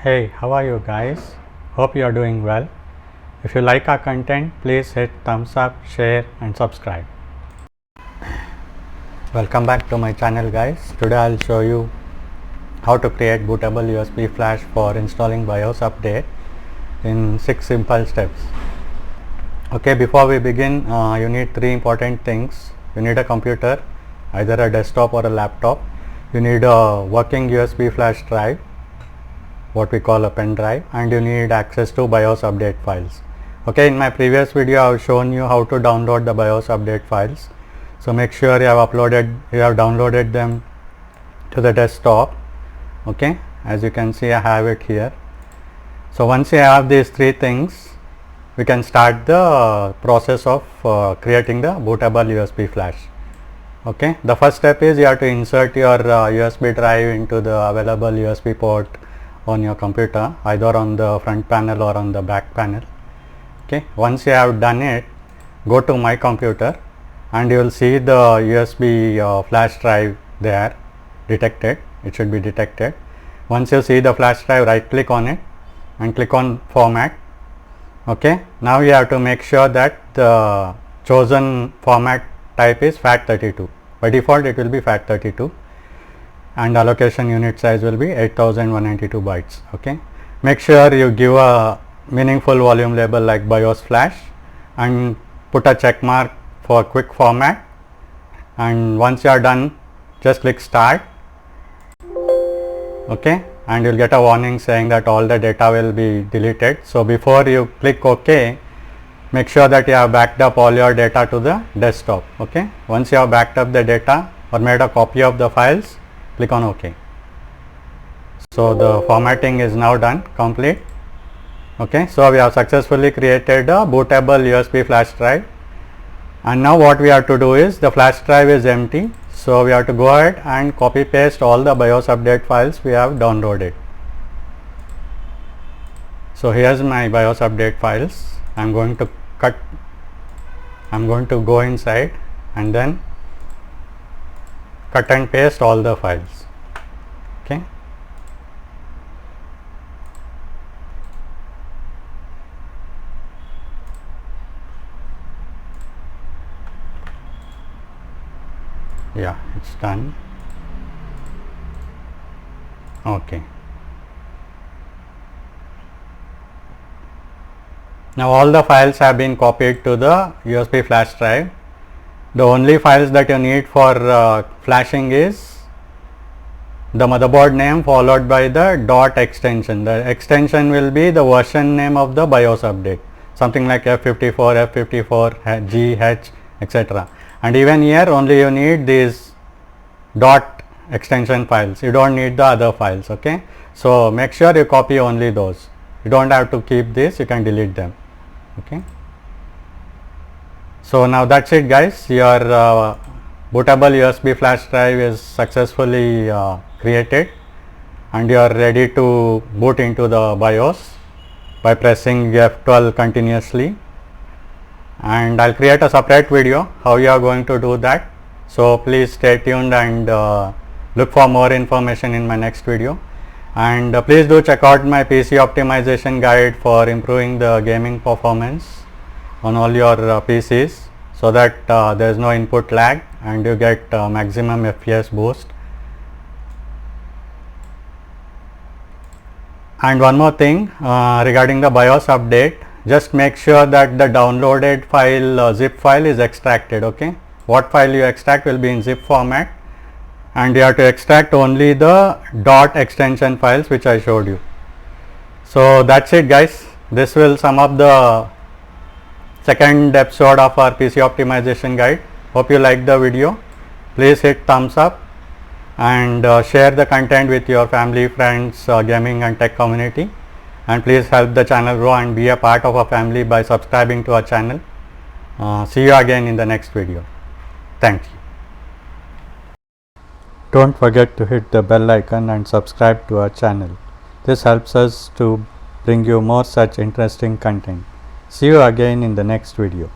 Hey, how are you guys? Hope you are doing well. If you like our content, please hit thumbs up, share and subscribe. Welcome back to my channel guys. Today I'll show you how to create bootable USB flash for installing BIOS update in 6 simple steps. Okay, before we begin, you need 3 important things. You need a computer, either a desktop or a laptop. You need a working USB flash drive, what we call a pen drive, and you need access to BIOS update files. Okay, in my previous video I have shown you how to download the BIOS update files. So make sure you have downloaded them to the desktop. Okay, as you can see I have it here. So once you have these 3 things, we can start the process of creating the bootable USB flash. Okay, the first step is you have to insert your USB drive into the available USB port on your computer, either on the front panel or on the back panel. Okay, once you have done it, go to my computer and you will see the USB flash drive there detected. It should be detected. Once you see the flash drive, right click on it and click on format. Okay, now you have to make sure that the chosen format type is FAT32. By default it will be FAT32 and allocation unit size will be 8192 bytes. Okay, make sure you give a meaningful volume label like BIOS flash and put a check mark for quick format, and once you are done just click start. Okay, and you'll get a warning saying that all the data will be deleted. So before you click OK, make sure that you have backed up all your data to the desktop. Okay, once you have backed up the data or made a copy of the files, click on OK. So the formatting is now done, complete. Okay, so we have successfully created a bootable USB flash drive, and now what we have to do is, the flash drive is empty, so we have to go ahead and copy paste all the BIOS update files we have downloaded. So here's my BIOS update files. I'm going to go inside and then cut and paste all the files. Okay, yeah, it's done. Okay, now all the files have been copied to the USB flash drive. The only files that you need for flashing is the motherboard name followed by the dot extension. The extension will be the version name of the BIOS update, something like F54, F54, G, H, etc. And even here only you need these dot extension files, you don't need the other files. Okay, so make sure you copy only those. You don't have to keep this, you can delete them. Okay, so now that's it guys, your bootable USB flash drive is successfully created and you are ready to boot into the BIOS by pressing F12 continuously, and I'll create a separate video how you are going to do that. So please stay tuned and look for more information in my next video, and please do check out my PC optimization guide for improving the gaming performance on all your PCs, so that there is no input lag and you get maximum FPS boost. And one more thing regarding the BIOS update, just make sure that the downloaded file zip file is extracted. Okay, what file you extract will be in zip format, and you have to extract only the dot extension files which I showed you. So that's it guys, this will sum up the second episode of our PC optimization guide. Hope you liked the video. Please hit thumbs up and share the content with your family, friends, gaming and tech community, and please help the channel grow and be a part of our family by subscribing to our channel. See you again in the next video. Thank you. Don't forget to hit the bell icon and subscribe to our channel. This helps us to bring you more such interesting content. See you again in the next video.